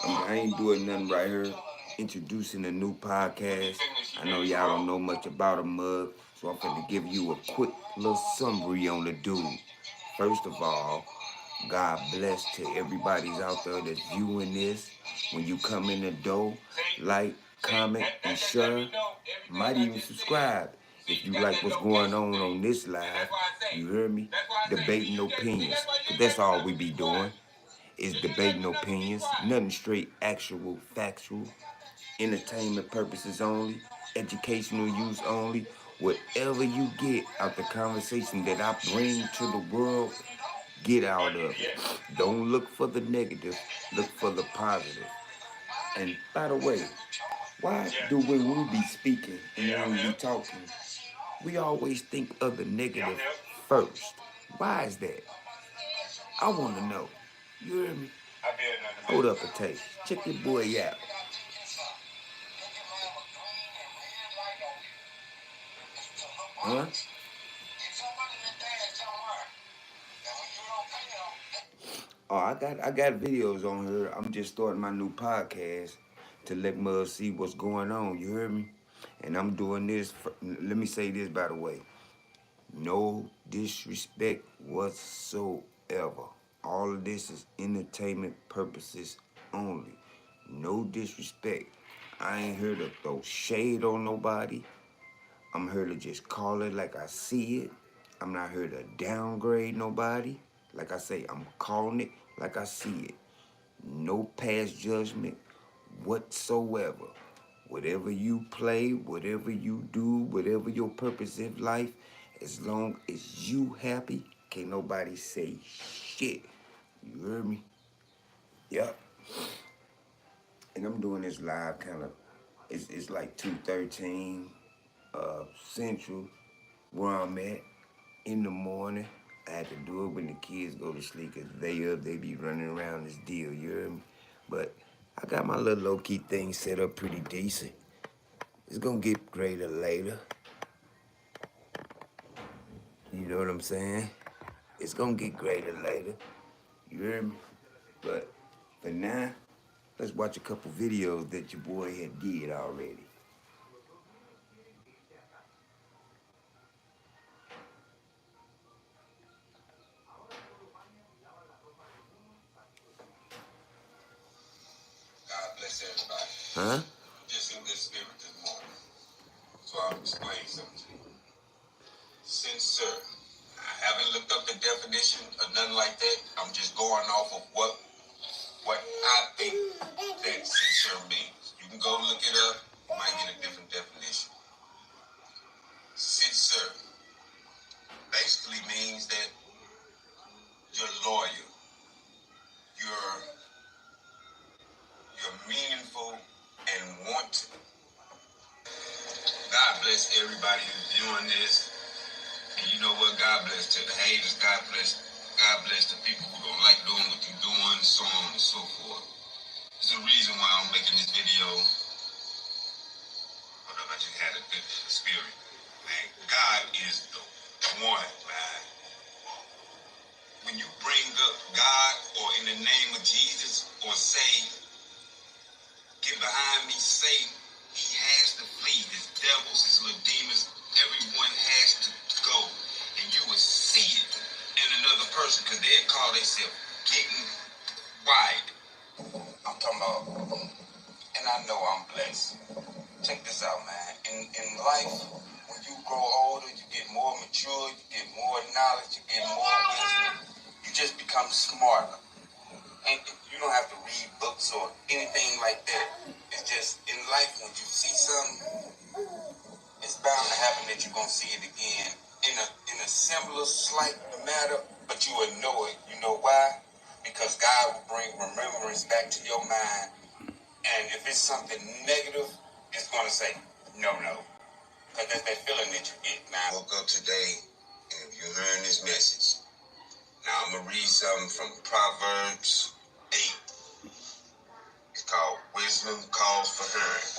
I ain't doing nothing right here. Introducing a new podcast. I know y'all don't know much about a mug, so I'm finna give you a quick little summary on the dude. First of all, God bless to everybody's out there that's viewing this. When you come in the door, like, comment, and share. Might even subscribe if you like what's going on this live. You hear me? Debating opinions. But that's all we be doing is debating opinions. Nothing straight, actual, factual. Entertainment purposes only. Educational use only. Whatever you get out the conversation that I bring to the world, get out of it. Don't look for the negative, look for the positive. And by the way, why do when we be speaking and when we be talking, we always think of the negative first? Why is that? I want to know. You hear me? Hold up a tape. Check your boy out. Huh? Oh, I got videos on here. I'm just starting my new podcast to let Mud see what's going on. You hear me? And I'm doing this. Let me say this by the way. No disrespect whatsoever. All of this is entertainment purposes only. No disrespect. I ain't here to throw shade on nobody. I'm here to just call it like I see it. I'm not here to downgrade nobody. Like I say, I'm calling it like I see it. No past judgment whatsoever. Whatever you play, whatever you do, whatever your purpose in life, as long as you happy, can't nobody say shit. You heard me? Yep. And I'm doing this live kind of, it's like 2:13 Central, where I'm at in the morning. I had to do it when the kids go to sleep because they be running around this deal, you hear me? But I got my little low-key thing set up pretty decent. It's gonna get greater later. You know what I'm saying? It's gonna get greater later. You hear me? But for now, let's watch a couple videos that your boy had did already. God bless everybody. Huh? Just in good spirit this morning. So I'll explain something to you. Sincere. I haven't looked up the definition or nothing like that. I'm just going off of what I think that sincere means. You can go look it up. You might get a different definition. Sincere basically means that you're loyal. You're meaningful and wanted. God bless everybody who's doing this. And you know what? God bless to the haters. God bless the people who don't like doing what you're doing, so on and so forth. There's a reason why I'm making this video. But I just had a good spirit. Man, God is the one, man. When you bring up God or in the name of Jesus or say, get behind me, Satan, he has to flee. His devils, his little demons, everyone has to go. And you will see it in another person because they'll call themselves getting wide. I'm talking about, and I know I'm blessed. Check this out, man. In life, when you grow older, you get more mature, you get more knowledge, you get more wisdom. You just become smarter. And you don't have to read books or anything like that. It's just in life when you see something, it's bound to happen that you're gonna see it again in a similar slight matter, but you will know it. You know why? Because God will bring remembrance back to your mind. And if it's something negative, it's gonna say no. Because that's that feeling that you get. Now I woke up today and if you're hearing this message. Now I'm gonna read something from Proverbs 8. It's called Wisdom Calls for Hearing.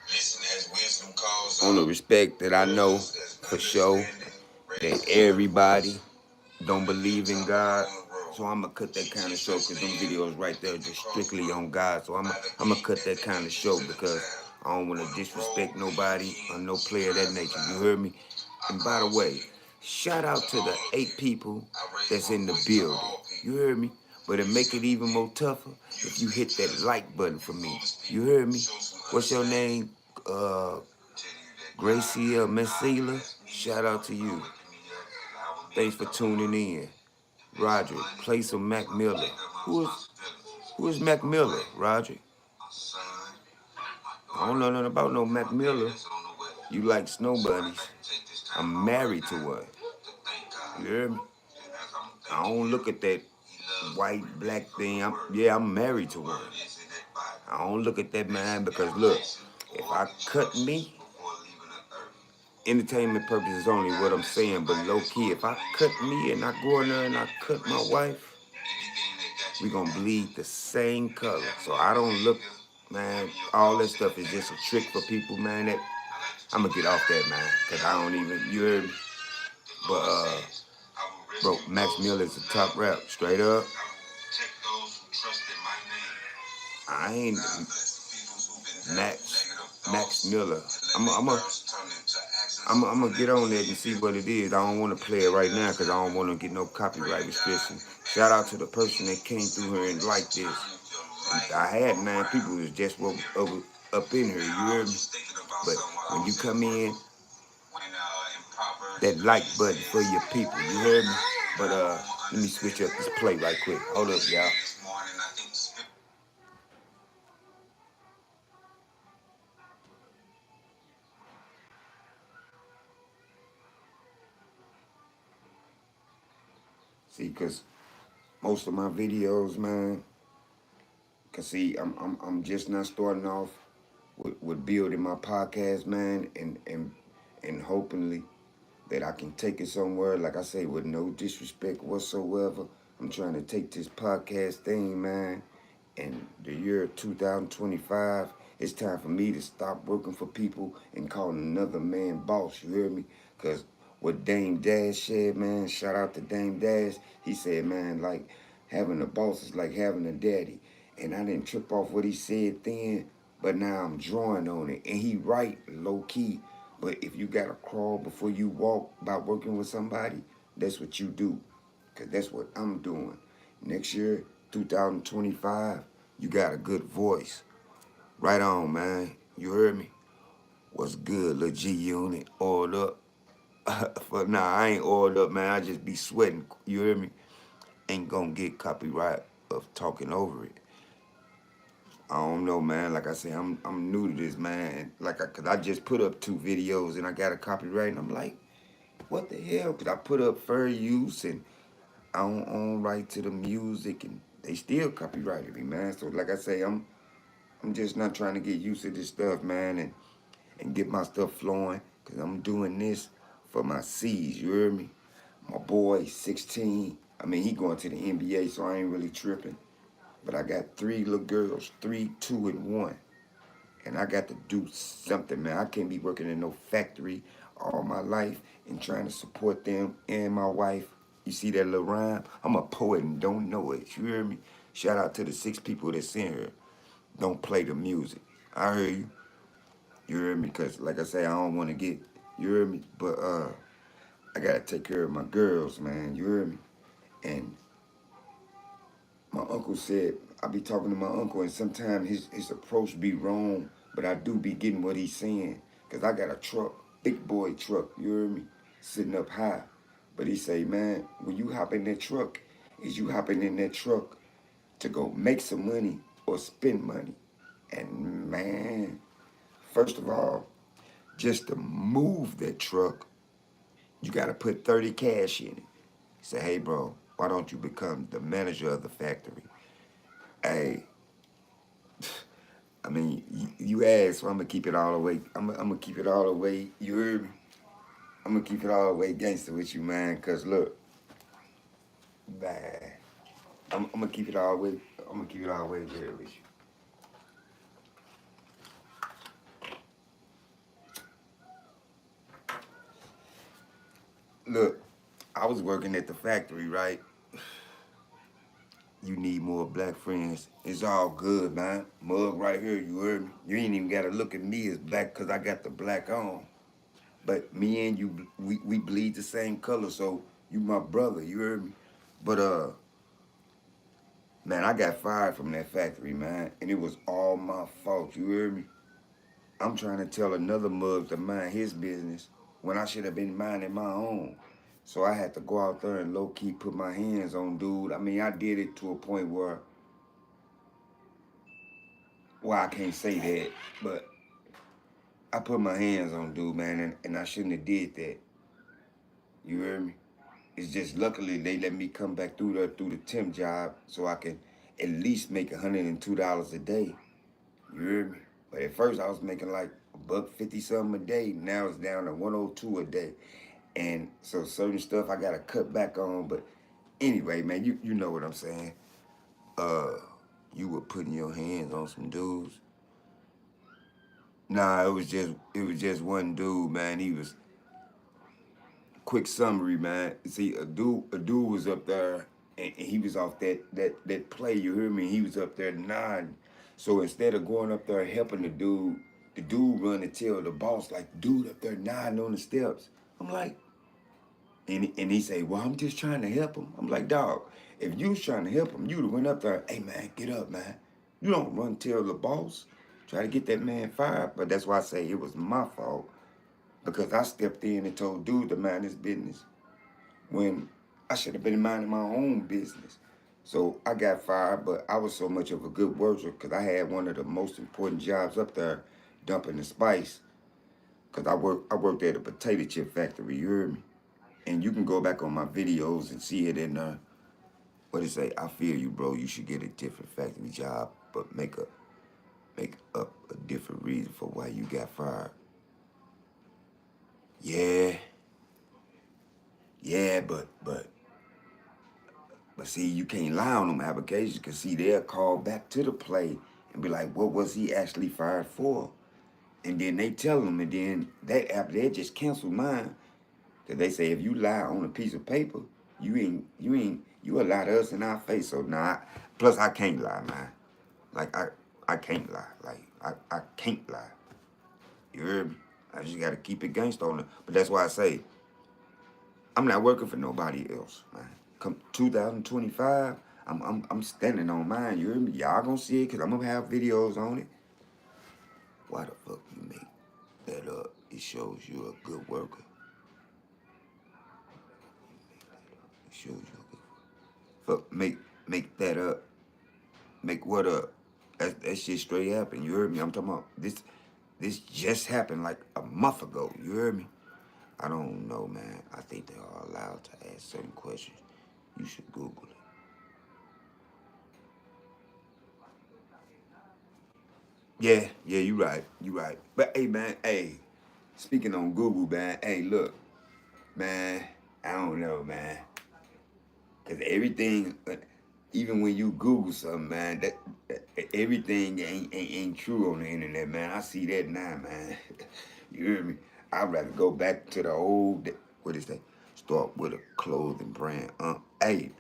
Listen as wisdom calls on the respect that I know for sure that everybody don't believe in God. So I'm gonna cut that kind of show because them videos right there just strictly on God. So I'm gonna cut that kind of show because I don't want to disrespect nobody or no player of that nature. You heard me? And by the way, shout out to the 8 people that's in the building. You heard me? But to make it even more tougher, if you hit that like button for me. You heard me? What's your name? Gracia Messila. Shout out to you. Thanks for tuning in. Roger, play some Mac Miller. Who is Mac Miller, Roger? I don't know nothing about no Mac Miller. You like snow bunnies. I'm married to one. You hear me? I don't look at that white, black thing. I'm married to one. I don't look at that, man, because look, if I cut me, entertainment purposes only what I'm saying, but low key, if I cut me and I go in there and I cut my wife, we gonna bleed the same color. So I don't look, man, all that stuff is just a trick for people, man. That I'm gonna get off that, man, because I don't even, you heard me? But, bro, Max Miller is a top rap, straight up. I ain't Max Miller. I'm gonna get on that and see what it is. I don't want to play it right now because I don't want to get no copyright restriction. Shout out to the person that came through here and liked this. I had 9 people who was just up in here, you heard me? But when you come in, that like button for your people, you heard me? But let me switch up this play right quick. Hold up, y'all. See, cause most of my videos, man, cause see, I'm just not starting off with building my podcast, man, and hopefully that I can take it somewhere. Like I say, with no disrespect whatsoever, I'm trying to take this podcast thing, man. In the year 2025, it's time for me to stop working for people and calling another man boss. You hear me? Cause what Dame Dash said, man, shout out to Dame Dash. He said, man, like having a boss is like having a daddy. And I didn't trip off what he said then, but now I'm drawing on it. And he right, low key. But if you gotta crawl before you walk by working with somebody, that's what you do. Cause that's what I'm doing. Next year, 2025, you got a good voice. Right on, man. You heard me? What's good, little G Unit? Oiled up. But nah, I ain't oiled up, man. I just be sweating. You hear me? Ain't gonna get copyright of talking over it. I don't know, man. Like I say, I'm new to this, man. Cause I just put up 2 videos and I got a copyright, and I'm like, what the hell? Cause I put up fair use and I don't own right to the music, and they still copyrighted me, man. So like I say, I'm just not trying to get used to this stuff, man, and get my stuff flowing, cause I'm doing this for my C's. You heard me? My boy, 16. I mean, he going to the NBA, so I ain't really tripping. But I got 3 little girls, 3, 2, and 1. And I got to do something, man. I can't be working in no factory all my life and trying to support them and my wife. You see that little rhyme? I'm a poet and don't know it. You hear me? Shout out to the 6 people that's in here. Don't play the music. I heard you. You heard me? Because, like I say, I don't want to get, you heard me? But I got to take care of my girls, man. You heard me? And my uncle said, I be talking to my uncle, and sometimes his approach be wrong, but I do be getting what he's saying. Because I got a truck, big boy truck, you hear me, sitting up high. But he say, man, when you hop in that truck, is you hopping in that truck to go make some money or spend money? And man, first of all, just to move that truck, you got to put 30 cash in it. Say, hey, bro, why don't you become the manager of the factory? Hey, I mean, you asked, so I'm gonna keep it all the way. I'm gonna keep it all the way. You heard me? I'm gonna keep it all the way gangster with you, man. Cause look, man, I'm gonna keep it all the way. I'm gonna keep it all the way there with you. Look, I was working at the factory, right? You need more black friends. It's all good, man. Mug right here, you heard me? You ain't even got to look at me as black because I got the black on. But me and you, we bleed the same color, so you my brother, you heard me? But, man, I got fired from that factory, man, and it was all my fault, you heard me? I'm trying to tell another mug to mind his business when I should have been minding my own. So I had to go out there and low-key put my hands on dude. I mean, I did it to a point where, well, I can't say that, but I put my hands on dude, man, and I shouldn't have did that. You hear me? It's just luckily they let me come back through the temp job so I can at least make $102 a day. You hear me? But at first I was making like $150 something a day. Now it's down to 102 a day. And so certain stuff I gotta cut back on. But anyway, man, you know what I'm saying. You were putting your hands on some dudes. Nah, it was just one dude, man. He was quick summary, man. See, a dude was up there and he was off that play, you hear me? He was up there nodding. So instead of going up there helping the dude run and tell the boss, like, dude up there nodding on the steps. I'm like, and he say, well, I'm just trying to help him. I'm like, dog, if you was trying to help him, you'd have went up there, hey man, get up, man. You don't run tell the boss. Try to get that man fired. But that's why I say it was my fault. Because I stepped in and told dude to mind his business when I should have been minding my own business. So I got fired, but I was so much of a good worker because I had one of the most important jobs up there, dumping the spice. Because I worked at a potato chip factory, you heard me? And you can go back on my videos and see it in there. What it say? I feel you, bro. You should get a different factory job, but make up a different reason for why you got fired. Yeah, yeah, but see, you can't lie on them applications because see, they'll call back to the play and be like, what was he actually fired for? And then they tell them, and then that app, they just cancel mine. Cause they say if you lie on a piece of paper, you a lie to us in our face. So nah, plus I can't lie, man. Like I can't lie. Like I can't lie. You heard me? I just gotta keep it gangsta on it. But that's why I say I'm not working for nobody else, man. Come 2025, I'm standing on mine. You hear me? Y'all gonna see it because I'm gonna have videos on it. Why the fuck you make that up? It shows you're a good worker. It shows you're a good worker. Fuck, make that up. Make what up? That shit straight happened. You heard me? I'm talking about this. This just happened like a month ago. You heard me? I don't know, man. I think they are allowed to ask certain questions. You should Google it. Yeah, you right. You right. But hey, man, hey, speaking on Google, man, hey, look, man, I don't know, man. Because everything, even when you Google something, man, that everything ain't true on the internet, man. I see that now, man. You hear me? I'd rather go back to the old, what is that? Start with a clothing brand. Hey,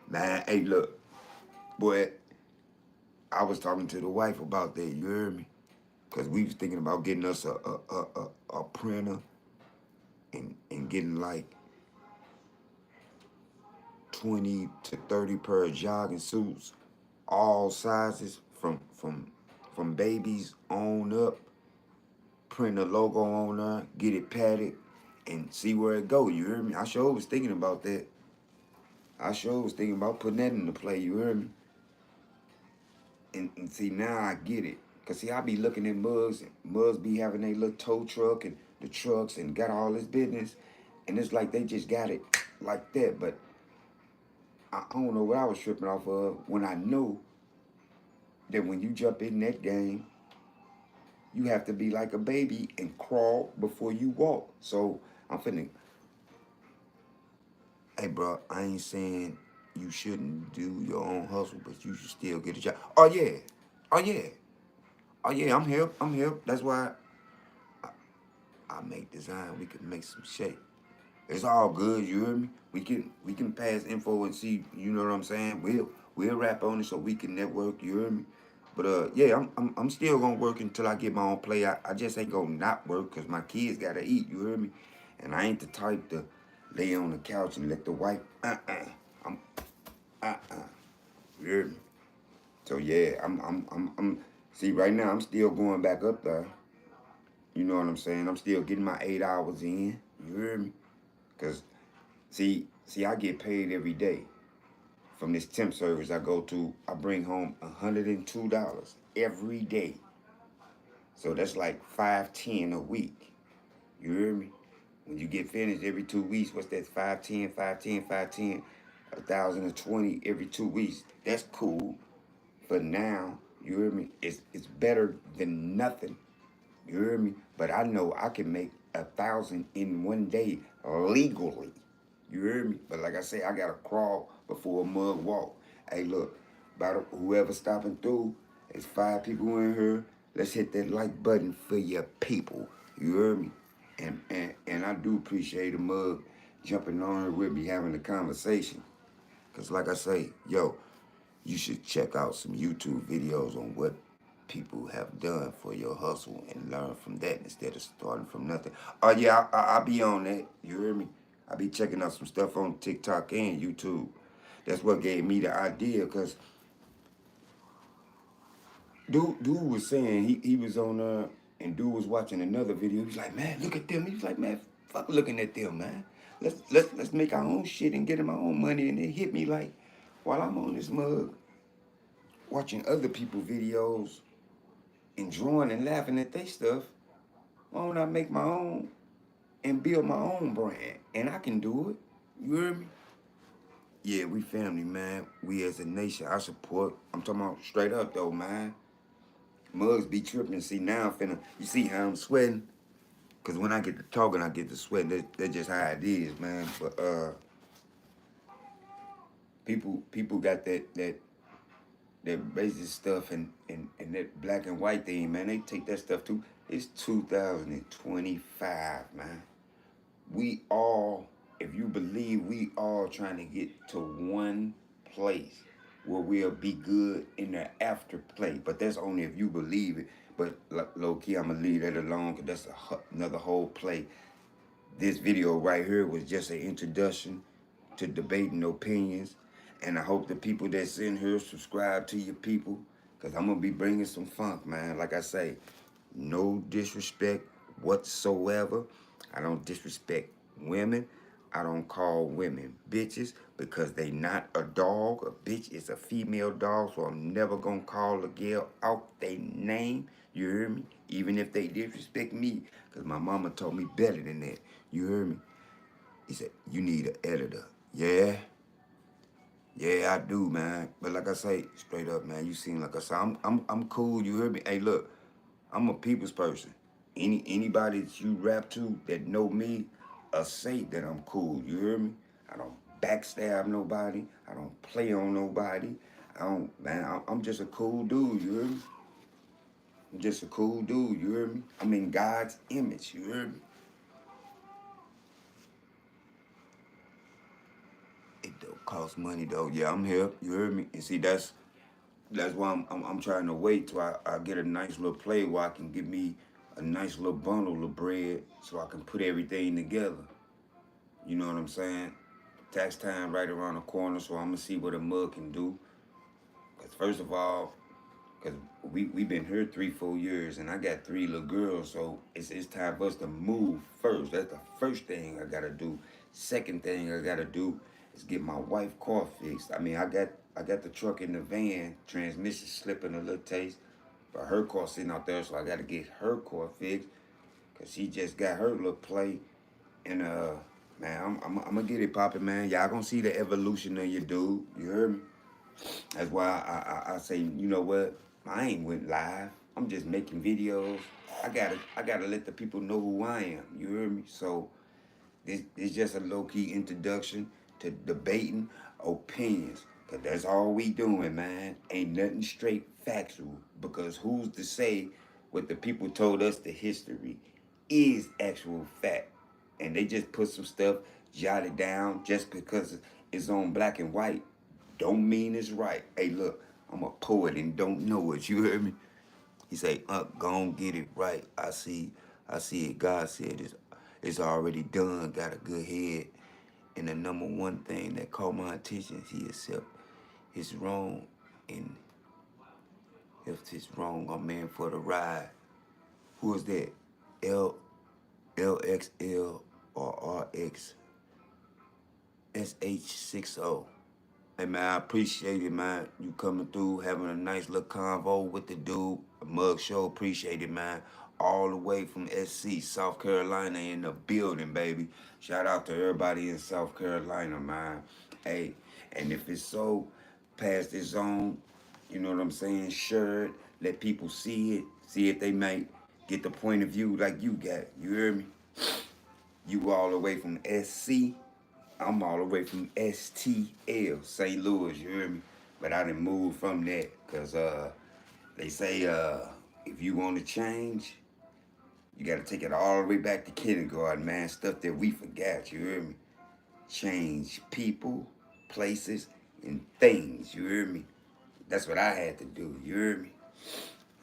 man, hey, look, boy, I was talking to the wife about that, you heard me? Because we was thinking about getting us a printer and getting like 20 to 30 pair of jogging suits, all sizes from babies on up, print a logo on there, get it padded, and see where it go. You heard me? I sure was thinking about that. I sure was thinking about putting that into play. You heard me? And see, now I get it. Cause see, I be looking at mugs, and mugs be having a little tow truck and the trucks and got all this business, and it's like they just got it like that. But I don't know what I was tripping off of when I know that when you jump in that game, you have to be like a baby and crawl before you walk. So I'm finna, hey bro, I ain't saying you shouldn't do your own hustle, but you should still get a job. Oh yeah, oh yeah, oh yeah. I'm here. I'm here. That's why I make design. We can make some shape. It's all good. You hear me? We can pass info and see. You know what I'm saying? We'll rap on it so we can network. You hear me? But yeah, I'm still gonna work until I get my own play. I just ain't gonna not work because my kids gotta eat. You hear me? And I ain't the type to lay on the couch and let the wife. I'm You hear me? So yeah, I'm. See, right now I'm still going back up there. You know what I'm saying? I'm still getting my 8 hours in. You hear me? Cause see, I get paid every day from this temp service I go to. I bring home $102 every day. So that's like 510 a week. You hear me? When you get finished every 2 weeks, what's that? 510, 510, 510, 1,020 every 2 weeks. That's cool. But now, you hear me? It's better than nothing. You hear me? But I know I can make 1,000 in one day legally. You hear me? But like I say, I gotta crawl before a mug walk. Hey, look, about whoever stopping through, it's 5 people in here. Let's hit that like button for your people. You hear me? And I do appreciate a mug jumping on here with me having a conversation. Cause like I say, yo, you should check out some YouTube videos on what people have done for your hustle and learn from that instead of starting from nothing. Oh yeah, I be on that. You hear me? I be checking out some stuff on TikTok and YouTube. That's what gave me the idea, cause dude was saying he was on and dude was watching another video. He was like, man, look at them. He was like, man, fuck looking at them, man. Let's make our own shit and get in my own money. And it hit me like, while I'm on this mug, watching other people videos, enjoying and laughing at their stuff, why don't I make my own and build my own brand? And I can do it. You hear me? Yeah, we family, man. We as a nation, I support. I'm talking about straight up though, man. Mugs be tripping. See now I'm finna. You see how I'm sweating? Cause when I get to talking, I get to sweating. That's just how it is, man. But people got that racist stuff and that black and white thing, man. They take that stuff too. It's 2025, man. We all, if you believe, we all trying to get to one place where we'll be good in the after play. But that's only if you believe it. But low key, I'm gonna leave that alone because that's another whole play. This video right here was just an introduction to debating opinions. And I hope the people that's in here subscribe to your people. Because I'm going to be bringing some funk, man. Like I say, no disrespect whatsoever. I don't disrespect women. I don't call women bitches because they not a dog. A bitch is a female dog, so I'm never going to call a girl out their name. You hear me? Even if they disrespect me, because my mama told me better than that. You hear me? He said, you need an editor. Yeah? Yeah, I do, man. But like I say, straight up, man, you seem like I say, I'm cool, you hear me? Hey, look, I'm a people's person. Anybody that you rap to that know me, say that I'm cool, you hear me? I don't backstab nobody. I don't play on nobody. I don't, man, I'm just a cool dude, you hear me? I'm just a cool dude, you hear me? I'm in God's image, you hear me? It don't cost money though. Yeah, I'm here. You heard me. And see, that's why I'm trying to wait till I get a nice little play where I can get me a nice little bundle of bread so I can put everything together. You know what I'm saying? Tax time right around the corner, so I'm gonna see what a mug can do. Cause first of all, cause we been here 3-4 years, and I got 3 little girls, so it's time for us to move first. That's the first thing I gotta do. Second thing I gotta do is get my wife car fixed. I mean, I got the truck in the van, transmission slipping a little taste, but her car sitting out there, so I gotta get her car fixed, cause she just got her little play, and man, I'm gonna get it popping, man. Y'all gonna see the evolution of your dude. You heard me? That's why I say, you know what? I ain't went live. I'm just making videos. I gotta let the people know who I am. You heard me? So this just a low key introduction to debating opinions. Cause that's all we doing, man. Ain't nothing straight factual. Because who's to say what the people told us the history is actual fact? And they just put some stuff jotted down just because it's on black and white don't mean it's right. Hey, look, I'm a poet and don't know it. You heard me? He say, go on, get it right. I see it. God said it's already done. Got a good head. And the number one thing that caught my attention is he accept his wrong. And if it's wrong, I'm in for the ride. Who is that? LXL or RXSH60. Hey man, I appreciate it, man. You coming through, having a nice little convo with the dude. A mug show, appreciate it, man. All the way from SC, South Carolina, in the building, baby. Shout out to everybody in South Carolina, man. Hey, and if it's so, pass this on. You know what I'm saying? Share it. Let people see it. See if they might get the point of view like you got. You hear me? You all the way from SC. I'm all the way from STL, St. Louis, you hear me? But I didn't move from that, because they say if you want to change, you got to take it all the way back to kindergarten, man. Stuff that we forgot, you hear me? Change people, places, and things, you hear me? That's what I had to do, you hear me?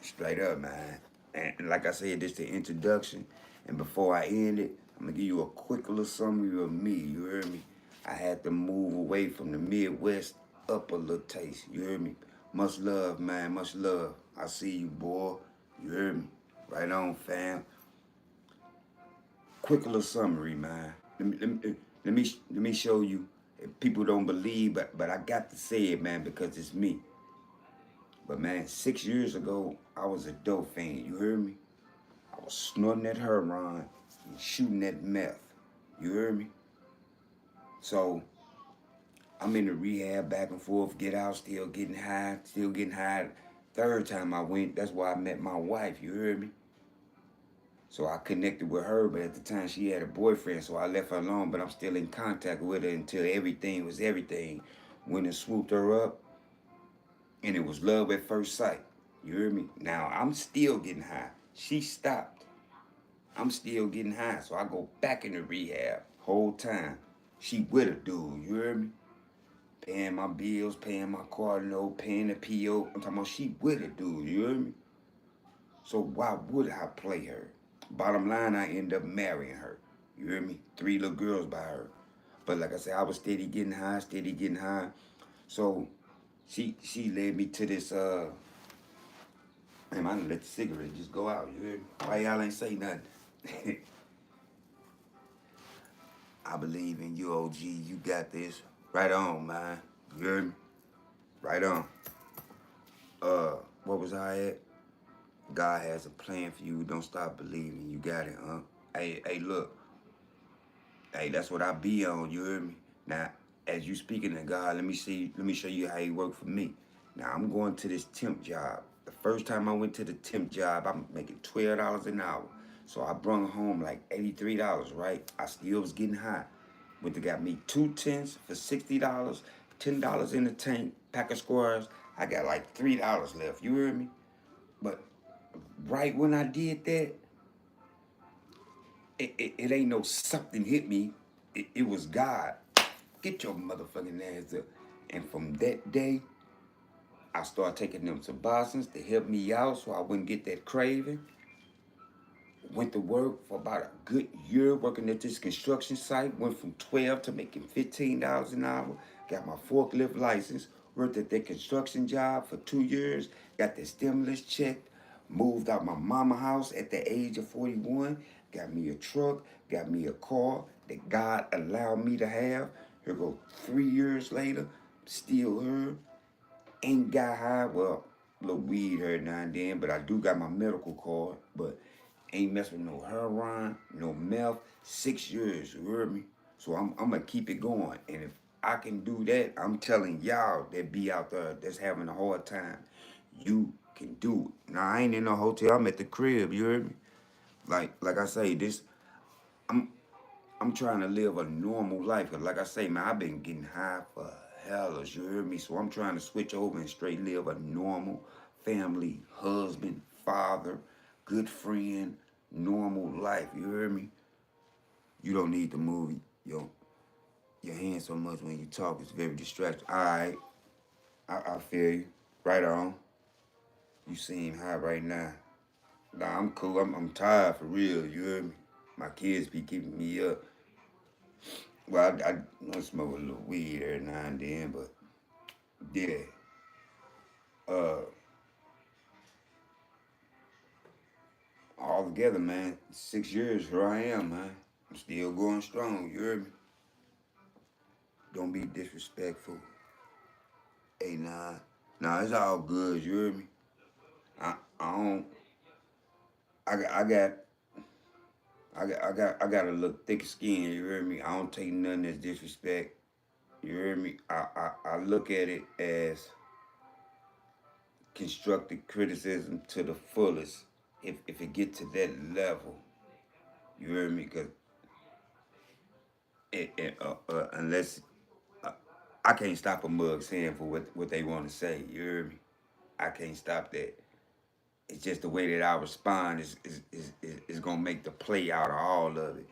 Straight up, man. And like I said, this the introduction. And before I end it, I'm going to give you a quick little summary of me, you hear me? I had to move away from the Midwest up a little taste, you hear me? Much love, man, much love. I see you, boy. You hear me? Right on, fam. Quick little summary, man. Let me show you. If people don't believe, but I got to say it, man, because it's me. But man, 6 years ago, I was a dope fiend. You heard me? I was snorting that heroin and shooting that meth. You heard me? So I'm in the rehab, back and forth, get out, still getting high, still getting high. Third time I went, that's why I met my wife. You heard me? So I connected with her, but at the time she had a boyfriend, so I left her alone, but I'm still in contact with her until everything was everything. When it swooped her up, and it was love at first sight. You hear me? Now, I'm still getting high. She stopped. I'm still getting high, so I go back into rehab whole time. She with a dude, you hear me? Paying my bills, paying my car note, paying the PO. I'm talking about she with a dude, you hear me? So why would I play her? Bottom line, I end up marrying her. You hear me? 3 little girls by her. But like I said, I was steady getting high, steady getting high. So she led me to this man, I done let the cigarette just go out, you hear me? Why y'all ain't say nothing? I believe in you, OG. You got this. Right on, man. You heard me? Right on. What was I at? God has a plan for you. Don't stop believing. You got it, huh? Hey, look. Hey, that's what I be on. You heard me? Now, as you speaking to God, let me show you how he worked for me. Now, I'm going to this temp job. The first time I went to the temp job, I'm making $12 an hour. So I brung home like $83, right? I still was getting high. Went to got me 2 tents for $60, $10 in the tank, pack of squares. I got like $3 left. You heard me? But right when I did that, it ain't no something hit me. It was God. Get your motherfucking ass up. And from that day, I started taking them Suboxones to help me out so I wouldn't get that craving. Went to work for about a good year working at this construction site. Went from 12 to making $15 an hour. Got my forklift license. Worked at that construction job for 2 years. Got the stimulus check. Moved out my mama house at the age of 41. Got me a truck. Got me a car that God allowed me to have. Here go 3 years later. Still here. Ain't got high. Well, a little weed here now and then. But I do got my medical card. But ain't mess with no heroin, no meth. 6 years, you heard me? So I'm gonna keep it going. And if I can do that, I'm telling y'all that be out there that's having a hard time, you can do it. Now I ain't in no hotel, I'm at the crib, you heard me? Like I say, I'm trying to live a normal life. Cause like I say, man, I've been getting high for hellas, you heard me? So I'm trying to switch over and straight live a normal family, husband, father, good friend, normal life, you heard me? You don't need to move your hands so much when you talk. It's very distracting. All right. I feel you. Right on. You seem high right now. Nah, I'm cool. I'm tired for real. You heard me? My kids be keeping me up. Well, I smoke a little weed every now and then, but yeah. Uh, all together, man. 6 years, here I am, man. I'm still going strong. You heard me? Don't be disrespectful. Hey, nah, it's all good. You heard me? I don't. I got, I got, I got a little thick skin. You heard me? I don't take nothing as disrespect. You heard me? I look at it as constructive criticism to the fullest. If it get to that level, you heard me? Cause unless I can't stop a mug saying for what they want to say. You heard me? I can't stop that. It's just the way that I respond is gonna make the play out of all of it.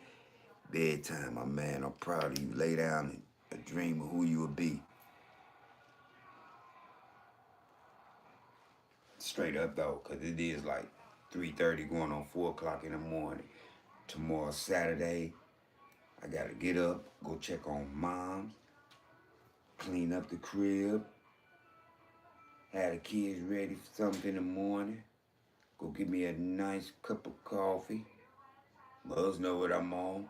Bedtime, my man. I'm proud of you. Lay down and dream of who you will be. Straight up though, cause it is like 3:30 going on 4 o'clock in the morning. Tomorrow Saturday, I gotta get up, go check on mom, clean up the crib, have the kids ready for something in the morning, go get me a nice cup of coffee. Mothers know what I'm on.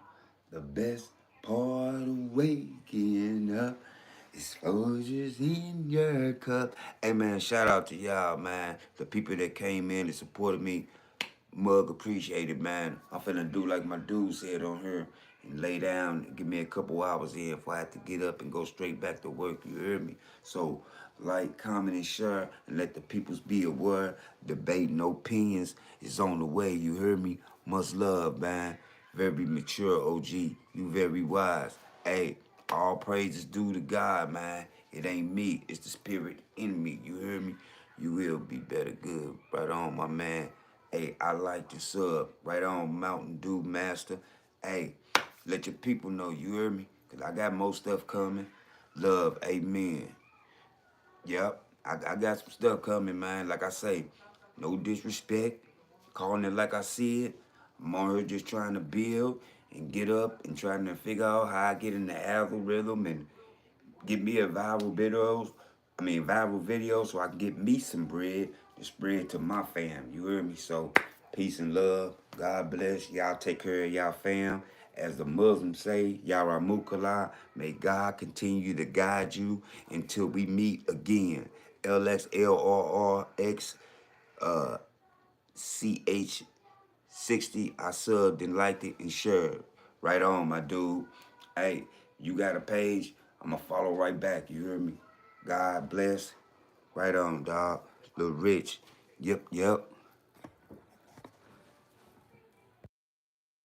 The best part of waking up is Folgers in your cup. Hey man, shout out to y'all, man. The people that came in and supported me. Mug appreciated, man. I'm finna do like my dude said on here and lay down and give me a couple hours in before I have to get up and go straight back to work. You heard me? So like, comment, and share, and let the peoples be aware. Debating opinions is on the way. You heard me? Much love, man. Very mature, OG. You very wise. Hey, all praises due to God, man. It ain't me. It's the spirit in me. You heard me? You will be better good. Right on, my man. Hey, I like the sub. Right on, Mountain Dew Master. Hey, let your people know. You heard me? Because I got more stuff coming. Love, amen. Yep, I got some stuff coming, man. Like I say, no disrespect. Calling it like I see it. I'm on here just trying to build and get up and trying to figure out how I get in the algorithm and get me a viral video so I can get me some bread to spread to my fam. You heard me? So, peace and love. God bless. Y'all take care of y'all fam. As the Muslims say, Yaramukala, may God continue to guide you until we meet again. LXLRRX CH60. I subbed and liked it and shared. Right on, my dude. Hey, you got a page? I'm going to follow right back. You hear me? God bless. Right on, dog. Little Rich. Yep.